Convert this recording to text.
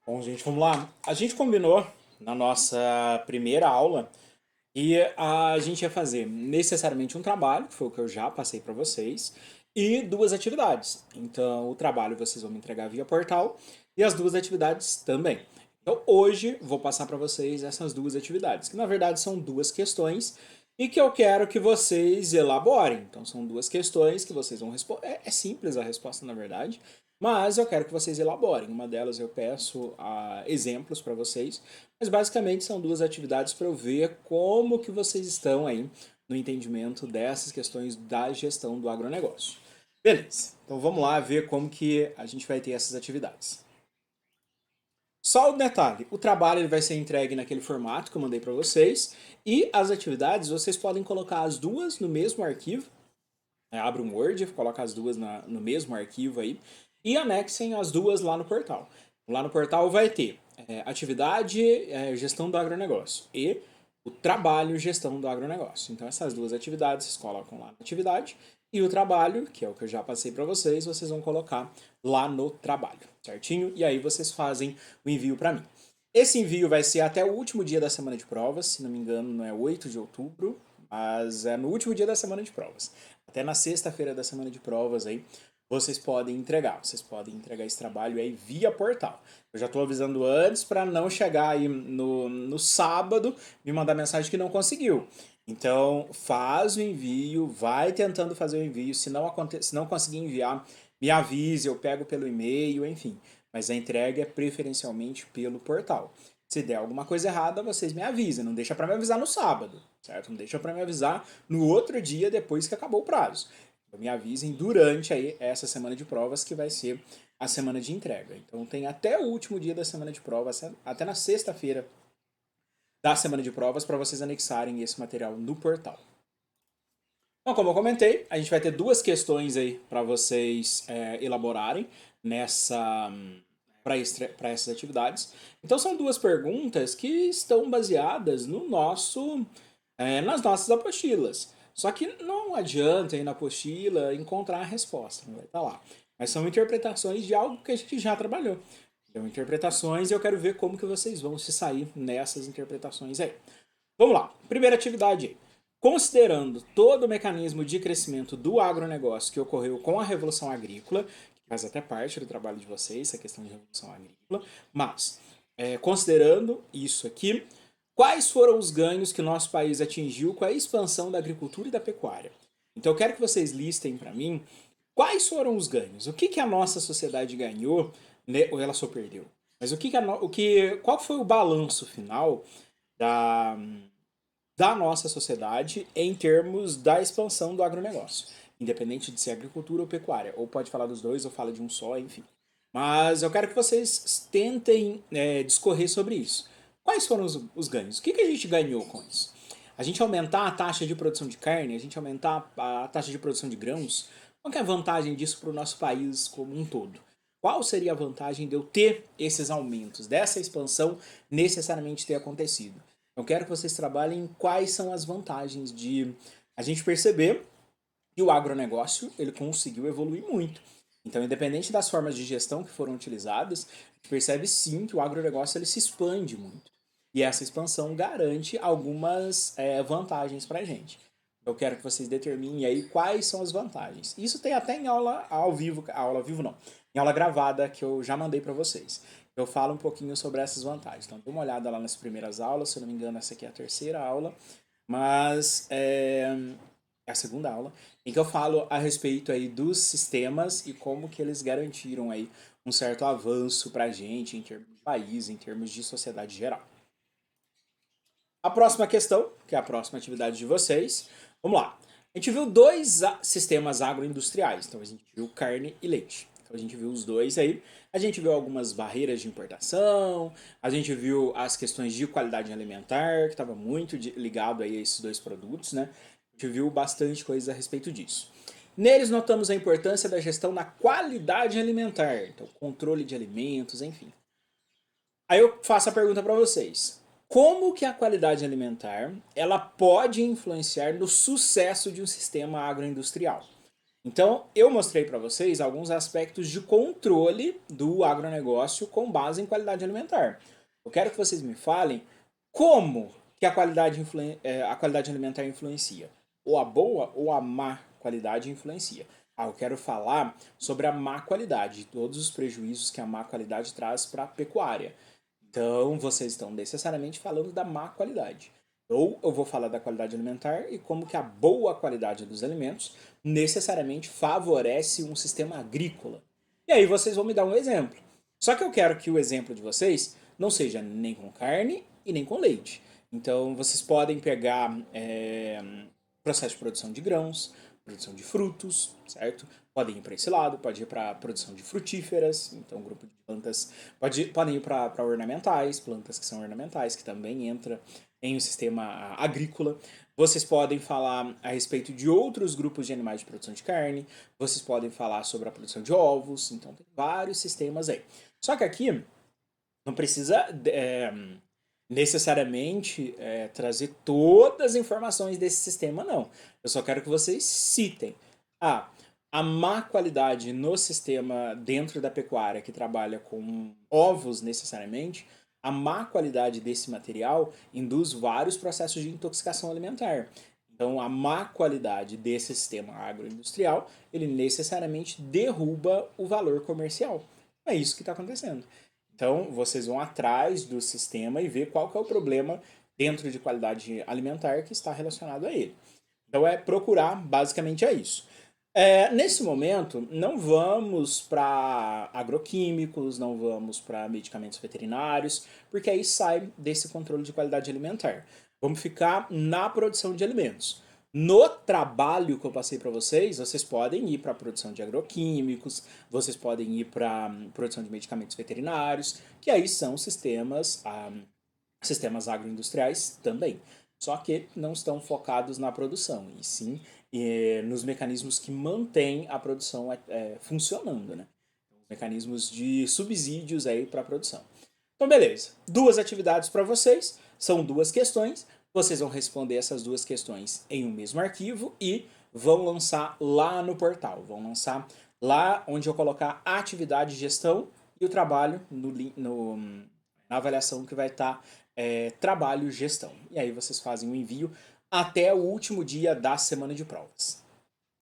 Bom, gente, vamos lá. A gente combinou na nossa primeira aula e a gente ia fazer necessariamente um trabalho, que foi o que eu já passei para vocês, e duas atividades. Então, o trabalho vocês vão me entregar via portal e as duas atividades também. Então, hoje vou passar para vocês essas duas atividades, que na verdade são duas questões e que eu quero que vocês elaborem. Então, são duas questões que vocês vão responder. É simples a resposta, na verdade, mas eu quero que vocês elaborem. Uma delas eu peço exemplos para vocês, mas basicamente são duas atividades para eu ver como que vocês estão aí no entendimento dessas questões da gestão do agronegócio. Beleza, então vamos lá ver como que a gente vai ter essas atividades. Só o detalhe, o trabalho ele vai ser entregue naquele formato que eu mandei para vocês e as atividades vocês podem colocar as duas no mesmo arquivo, abre um Word, coloca as duas no mesmo arquivo aí e anexem as duas lá no portal. Lá no portal vai ter atividade, gestão do agronegócio e o trabalho, gestão do agronegócio. Então essas duas atividades vocês colocam lá na atividade e o trabalho, que é o que eu já passei para vocês, vocês vão colocar lá no trabalho, certinho? E aí vocês fazem o envio para mim. Esse envio vai ser até o último dia da semana de provas, se não me engano, não é 8 de outubro, mas é no último dia da semana de provas. Até na sexta-feira da semana de provas aí, vocês podem entregar. Vocês podem entregar esse trabalho aí via portal. Eu já estou avisando antes para não chegar aí no sábado me mandar mensagem que não conseguiu. Então, faz o envio, vai tentando fazer o envio. Se não conseguir enviar, me avise, eu pego pelo e-mail, enfim. Mas a entrega é preferencialmente pelo portal. Se der alguma coisa errada, vocês me avisem. Não deixa para me avisar no sábado, certo? Não deixa para me avisar no outro dia depois que acabou o prazo. Então, me avisem durante aí essa semana de provas que vai ser a semana de entrega. Então tem até o último dia da semana de provas, até na sexta-feira da semana de provas, para vocês anexarem esse material no portal. Então, como eu comentei, a gente vai ter duas questões aí para vocês elaborarem nessa para essas atividades. Então são duas perguntas que estão baseadas no nosso nas nossas apostilas. Só que não adianta aí na apostila encontrar a resposta, não vai estar lá. Mas são interpretações de algo que a gente já trabalhou. Então, interpretações e eu quero ver como que vocês vão se sair nessas interpretações aí. Vamos lá. Primeira atividade aí. Considerando todo o mecanismo de crescimento do agronegócio que ocorreu com a Revolução Agrícola, que faz até parte do trabalho de vocês, essa questão de Revolução Agrícola, mas considerando isso aqui, quais foram os ganhos que o nosso país atingiu com a expansão da agricultura e da pecuária? Então eu quero que vocês listem para mim quais foram os ganhos. O que, que a nossa sociedade ganhou, né, ou ela só perdeu? Mas qual foi o balanço final da, da nossa sociedade em termos da expansão do agronegócio? Independente de ser agricultura ou pecuária. Ou pode falar dos dois, ou fala de um só, enfim. Mas eu quero que vocês tentem discorrer sobre isso. Quais foram os ganhos? O que, que a gente ganhou com isso? A gente aumentar a taxa de produção de carne, a gente aumentar a taxa de produção de grãos, qual que é a vantagem disso para o nosso país como um todo? Qual seria a vantagem de eu ter esses aumentos, dessa expansão necessariamente ter acontecido? Eu quero que vocês trabalhem em quais são as vantagens de a gente perceber que o agronegócio ele conseguiu evoluir muito. Então, independente das formas de gestão que foram utilizadas, a gente percebe sim que o agronegócio ele se expande muito. E essa expansão garante algumas vantagens para a gente. Eu quero que vocês determinem aí quais são as vantagens. Isso tem até em aula ao vivo, aula ao vivo não, em aula gravada que eu já mandei para vocês. Eu falo um pouquinho sobre essas vantagens. Então, dê uma olhada lá nas primeiras aulas, se eu não me engano, essa aqui é a terceira aula, mas é a segunda aula, em que eu falo a respeito aí dos sistemas e como que eles garantiram aí um certo avanço para a gente em termos de país, em termos de sociedade geral. A próxima questão, que é a próxima atividade de vocês, vamos lá. A gente viu dois sistemas agroindustriais, então a gente viu carne e leite. Então a gente viu os dois aí. A gente viu algumas barreiras de importação, a gente viu as questões de qualidade alimentar, que estava muito ligado aí a esses dois produtos, né? A gente viu bastante coisa a respeito disso. Neles notamos a importância da gestão na qualidade alimentar, então controle de alimentos, enfim. Aí eu faço a pergunta para vocês. Como que a qualidade alimentar ela pode influenciar no sucesso de um sistema agroindustrial? Então, eu mostrei para vocês alguns aspectos de controle do agronegócio com base em qualidade alimentar. Eu quero que vocês me falem como que a qualidade alimentar influencia. Ou a boa ou a má qualidade influencia. Eu quero falar sobre a má qualidade, todos os prejuízos que a má qualidade traz para a pecuária. Então, vocês estão necessariamente falando da má qualidade. Ou eu vou falar da qualidade alimentar e como que a boa qualidade dos alimentos necessariamente favorece um sistema agrícola. E aí vocês vão me dar um exemplo. Só que eu quero que o exemplo de vocês não seja nem com carne e nem com leite. Então, vocês podem pegar processo de produção de grãos, produção de frutos, certo? Podem ir para esse lado, pode ir para a produção de frutíferas, então grupo de plantas, podem ir para ornamentais, plantas que são ornamentais, que também entra em um sistema agrícola. Vocês podem falar a respeito de outros grupos de animais de produção de carne, vocês podem falar sobre a produção de ovos, então tem vários sistemas aí. Só que aqui não precisa necessariamente trazer todas as informações desse sistema, não. Eu só quero que vocês citem. Ah, a má qualidade no sistema dentro da pecuária que trabalha com ovos necessariamente, a má qualidade desse material induz vários processos de intoxicação alimentar. Então, a má qualidade desse sistema agroindustrial, ele necessariamente derruba o valor comercial. É isso que está acontecendo. Então, vocês vão atrás do sistema e ver qual que é o problema dentro de qualidade alimentar que está relacionado a ele. Então, é procurar, basicamente é isso. Nesse momento, não vamos para agroquímicos, não vamos para medicamentos veterinários, porque aí sai desse controle de qualidade alimentar. Vamos ficar na produção de alimentos. No trabalho que eu passei para vocês, vocês podem ir para a produção de agroquímicos, vocês podem ir para produção de medicamentos veterinários, que aí são sistemas agroindustriais também. Só que não estão focados na produção, e sim nos mecanismos que mantêm a produção funcionando, né? Mecanismos de subsídios aí para a produção. Então, beleza. Duas atividades para vocês, são duas questões. Vocês vão responder essas duas questões em um mesmo arquivo e vão lançar lá no portal. Vão lançar lá onde eu colocar a atividade de gestão e o trabalho na avaliação que vai estar trabalho gestão. E aí vocês fazem o envio até o último dia da semana de provas.